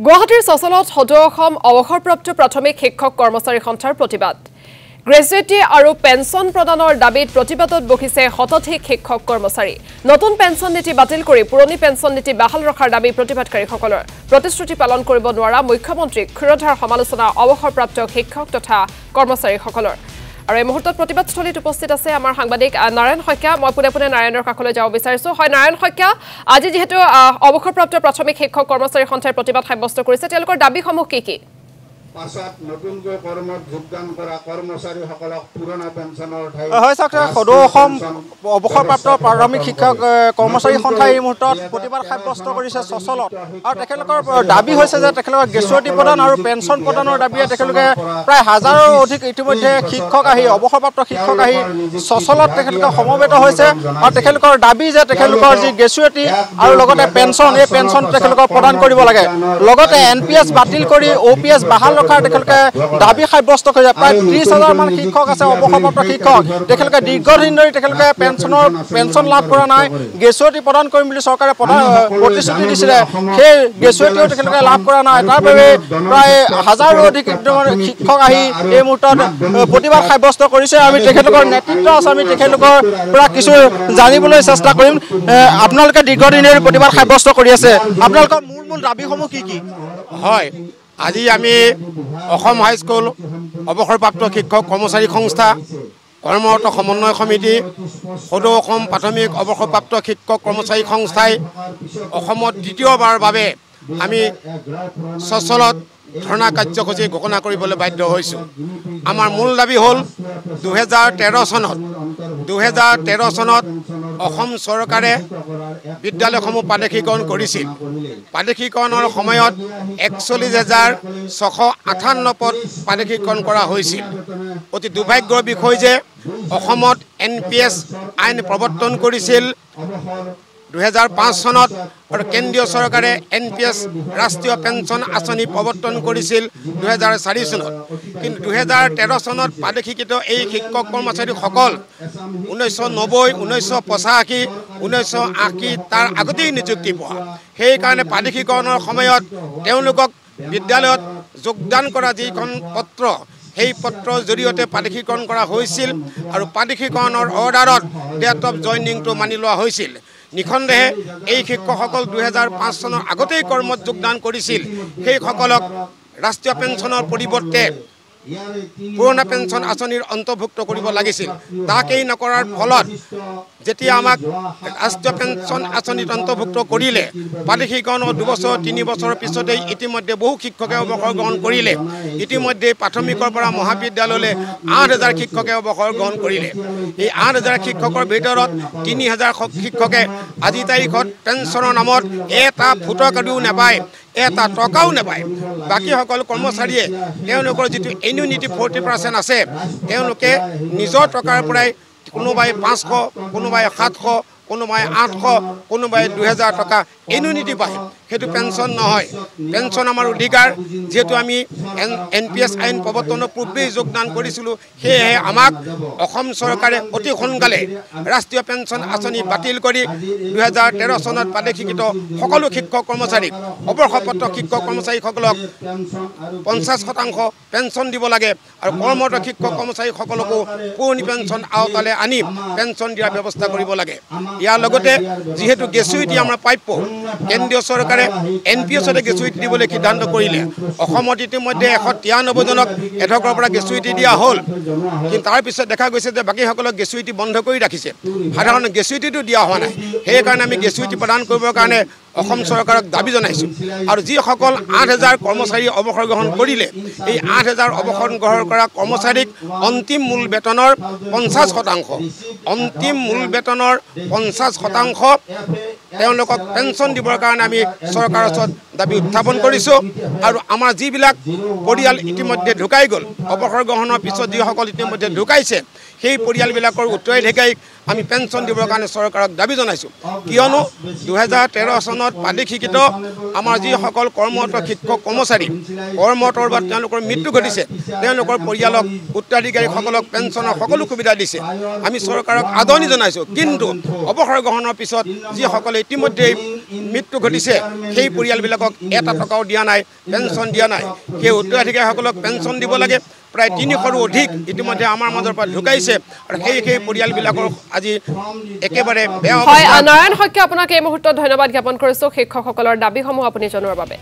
গুৱাহাটীৰ চচলত সদৌ অসম অৱসৰপ্ৰাপ্ত প্ৰাথমিক শিক্ষক কৰ্মচাৰী সন্থাৰ প্ৰতিবাদ গ্ৰেজুৱেটি আৰু পেঞ্চন প্ৰদানৰ দাবীত প্ৰতিবাদত বহিছে শতাধিক শিক্ষক কৰ্মচাৰী নতুন পেঞ্চন নীতি বাতিল কৰি পুৰণি পেঞ্চন নীতি বাহাল ৰখাৰ দাবী প্ৰতিবাদকাৰীসকলৰ প্ৰতিশ্ৰুতি পালন কৰিব নোৱাৰা মুখ্যমন্ত্ৰীক ক্ষুৰধাৰ সমালোচনা অৱসৰপ্ৰাপ্ত শিক্ষক তথা কৰ্মচাৰীসকলৰ আৰু এই মুহূৰ্তত প্ৰতিবাদস্থলীত উপস্থিত আছে আমাৰ সাংবাদিক নাৰায়ণ শইকীয়া মই পুনে নাৰায়ণৰ কাষলৈ যাব বিচাৰিছো হয় নাৰায়ণ শইকীয়া আজি যেহেতু অৱসৰপ্ৰাপ্ত প্ৰাথমিক শিক্ষক কৰ্মচাৰী সন্থাৰ প্ৰতিবাদ সাব্যস্ত কৰিছে তেওঁলোকৰ দাবীসমূহ কি পাছত নতুনকৈ কৰ্মত যোগদান কৰা কৰ্মচাৰীসকলক পুৰণা পেঞ্চনৰ ঠাইত হয় চাওক সদৌ অসম অৱসৰপ্ৰাপ্ত প্ৰাথমিক শিক্ষক কৰ্মচাৰী সন্থাই এই মুহূৰ্তত প্ৰতিবাদ সাব্যস্ত কৰিছে চচলত আৰু তেখেতলোকৰ দাবী হৈছে যে তেখেতলোকৰ গ্ৰেজুৱেটি প্ৰদান আৰু পেঞ্চন প্ৰদানৰ দাবীয়ে তেখেতলোকে প্ৰায় হাজাৰৰ অধিক ইতিমধ্যে শিক্ষক আহি অৱসৰপ্ৰাপ্ত শিক্ষক আহি চচলত তেখেতলোকে সমবেত হৈছে আৰু তেখেতলোকৰ দাবী যে তেখেতলোকৰ যি গ্ৰেজুৱেটি আৰু লগতে পেঞ্চন এই পেঞ্চন তেখেতলোকক প্ৰদান কৰিব লাগে লগতে NPS বাতিল কৰি OPS বাহাল তেখেতলোকে দাবী সাব্যস্ত কৰিছে প্ৰায় 30,000 মান শিক্ষক আছে অৱসৰপ্ৰাপ্ত শিক্ষক তেখেতলোকে দীৰ্ঘদিন ধৰি তেখেতলোকে পেঞ্চন লাভ কৰা নাই গ্ৰেজুৱেটি প্ৰদান কৰিম বুলি চৰকাৰে প্ৰতিশ্ৰুতি দিছিলে সেই গ্ৰেজুৱেটিও তেখেতলোকে লাভ কৰা নাই তাৰ বাবে প্ৰায় হাজাৰৰ অধিক শিক্ষক আহি এই মুহূৰ্তত প্ৰতিবাদ সাব্যস্ত কৰিছে আমি তেখেতলোকৰ নেতৃত্ব আছে আমি তেখেতলোকৰ পৰা কিছু জানিবলৈ চেষ্টা কৰিম আপোনালোকে দীৰ্ঘদিন ধৰি প্ৰতিবাদ সাব্যস্ত কৰি আছে আপোনালোকৰ মূল দাবীসমূহ কি হয় আজি আমি অসম হাইস্কুল অৱসৰপ্ৰাপ্ত শিক্ষক কৰ্মচাৰী সংস্থা কৰ্মৰত সমন্বয় সমিতি সদৌ অসম প্ৰাথমিক অৱসৰপ্ৰাপ্ত শিক্ষক কৰ্মচাৰী সংস্থাই অসমত দ্বিতীয়বাৰৰ বাবে আমি চচলত ধৰ্ণা কাৰ্যসূচী ঘোষণা কৰিবলৈ বাধ্য হৈছোঁ আমাৰ মূল দাবী হ'ল 2013 চনত অসম চৰকাৰে বিদ্যালয়সমূহ প্ৰাদেশিকৰণ কৰিছিল প্ৰাদেশিকৰণৰ সময়ত 41,658 পদ প্ৰাদেশিকৰণ কৰা হৈছিল অতি দুৰ্ভাগ্যৰ বিষয় যে অসমত NPS আইন প্ৰৱৰ্তন কৰিছিল 2005 চনত আৰু কেন্দ্ৰীয় চৰকাৰে NPS ৰাষ্ট্ৰীয় পেঞ্চন আঁচনি প্ৰৱৰ্তন কৰিছিল 2004 চনত কিন্তু 2013 চনত প্ৰাদেশিকৃত এই শিক্ষক কৰ্মচাৰীসকল 1990 1985 1980 তাৰ আগতেই নিযুক্তি পোৱা সেইকাৰণে প্ৰাদেশিকৰণৰ সময়ত তেওঁলোকক বিদ্যালয়ত যোগদান কৰা যিখন পত্ৰ সেই পত্ৰৰ জৰিয়তে প্ৰাদেশিকৰণ কৰা হৈছিল আৰু প্ৰাদেশিকৰণৰ অৰ্ডাৰত ডেট অফ জইনিংটো মানি লোৱা হৈছিল নিখণ্ডেহে এই শিক্ষকসকল 2005 চনৰ আগতেই কৰ্মত যোগদান কৰিছিল সেইসকলক ৰাষ্ট্ৰীয় পেঞ্চনৰ পৰিৱৰ্তে পুৰণা পেঞ্চন আঁচনিৰ অন্তৰ্ভুক্ত কৰিব লাগিছিল তাকেই নকৰাৰ ফলত যেতিয়া আমাক ৰাষ্ট্ৰীয় পেঞ্চন আঁচনিত অন্তৰ্ভুক্ত কৰিলে প্ৰাদেশিকৰণৰ 2 বছৰ 3 বছৰৰ পিছতেই ইতিমধ্যে বহু শিক্ষকে অৱসৰ গ্ৰহণ কৰিলে ইতিমধ্যে প্ৰাথমিকৰ পৰা মহাবিদ্যালয়লৈ 8,000 শিক্ষকে অৱসৰ গ্ৰহণ কৰিলে এই 8,000 শিক্ষকৰ ভিতৰত 3,000 শিক্ষকে আজি তাৰিখত পেঞ্চনৰ নামত এটা ফুটকাদিও নাপায় এটা টকাও নাপায় বাকী সকল কৰ্মচাৰীয়ে তেওঁলোকৰ যিটো এনুইটি 40% আছে তেওঁলোকে নিজৰ টকাৰ পৰাই কোনোবাই 500 কোনোবাই 700 কোনোবাই 800 কোনোবাই 2,000 টকা এনুইটি পায় সেইটো পেঞ্চন নহয় পেঞ্চন আমাৰ অধিকাৰ যেহেতু আমি NPS আইন প্ৰৱৰ্তনৰ পূৰ্বেই যোগদান কৰিছিলোঁ সেয়েহে আমাক অসম চৰকাৰে অতি সোনকালে ৰাষ্ট্ৰীয় পেঞ্চন আঁচনি বাতিল কৰি 2013 চনত প্ৰাদেশিকৃত সকলো শিক্ষক কৰ্মচাৰীক অৱসৰপ্ৰাপ্ত শিক্ষক কৰ্মচাৰীসকলক 50% পেঞ্চন দিব লাগে আৰু কৰ্মৰত শিক্ষক কৰ্মচাৰীসকলকো পুৰণি পেঞ্চন আওতালৈ আনি পেঞ্চন দিয়াৰ ব্যৱস্থা কৰিব লাগে ইয়াৰ লগতে যেহেতু গ্ৰেজুৱেটি আমাৰ প্ৰাপ্য কেন্দ্ৰীয় চৰকাৰে NPSতে গ্ৰেজুৱেটি দিবলৈ সিদ্ধান্ত কৰিলে অসমত ইতিমধ্যে 193 জনক এধকৰ পৰা গ্ৰেজুৱেটি দিয়া হ'ল কিন্তু তাৰ পিছত দেখা গৈছে যে বাকীসকলক গ্ৰেজুৱেটি বন্ধ কৰি ৰাখিছে সাধাৰণ গ্ৰেজুৱেটিটো দিয়া হোৱা নাই সেইকাৰণে আমি গ্ৰেজুৱেটি প্ৰদান কৰিবৰ কাৰণে অসম চৰকাৰক দাবী জনাইছোঁ আৰু যিসকল 8,000 কৰ্মচাৰী অৱসৰ গ্ৰহণ কৰিলে এই 8,000 অৱসৰ গ্ৰহণ কৰা কৰ্মচাৰীক অন্তিম মূল বেতনৰ 50% অন্তিম মূল বেতনৰ 50% তেওঁলোকক পেঞ্চন দিবৰ কাৰণে আমি চৰকাৰৰ ওচৰত দাবী উত্থাপন কৰিছোঁ আৰু আমাৰ যিবিলাক পৰিয়াল ইতিমধ্যে ঢুকাই গ'ল অৱসৰ গ্ৰহণৰ পিছত যিসকল ইতিমধ্যে ঢুকাইছে সেই পৰিয়ালবিলাকৰ উত্তৰাধিকাৰীক আমি পেঞ্চন দিবৰ কাৰণে চৰকাৰক দাবী জনাইছোঁ কিয়নো 2013 চনত প্ৰাদেশিকৃত আমাৰ যিসকল কৰ্মৰত শিক্ষক কৰ্মচাৰী কৰ্মৰতৰ বা তেওঁলোকৰ মৃত্যু ঘটিছে তেওঁলোকৰ পৰিয়ালক উত্তৰাধিকাৰীসকলক পেঞ্চনৰ সকলো সুবিধা দিছে আমি চৰকাৰক আদৰণি জনাইছোঁ কিন্তু অৱসৰ গ্ৰহণৰ পিছত যিসকলে ইতিমধ্যে মৃত্যু ঘটিছে সেই পৰিয়ালবিলাকক এটা টকাও দিয়া নাই, পেঞ্চন দিয়া নাই। সেই উত্তৰাধিকাৰীসকলক পেঞ্চন দিব লাগে। প্ৰায় ৩০০ৰো অধিক ইতিমধ্যে আমাৰ মাজৰ পৰা ঢুকাইছে আৰু সেই পৰিয়ালবিলাকৰ আজি একেবাৰে বেয়া হয়। নাৰায়ণ শইকীয়া, আপোনাক এই মুহূৰ্তত ধন্যবাদ জ্ঞাপন কৰিছোঁ শিক্ষকসকলৰ দাবীসমূহ আপুনি জনোৱাৰ বাবে।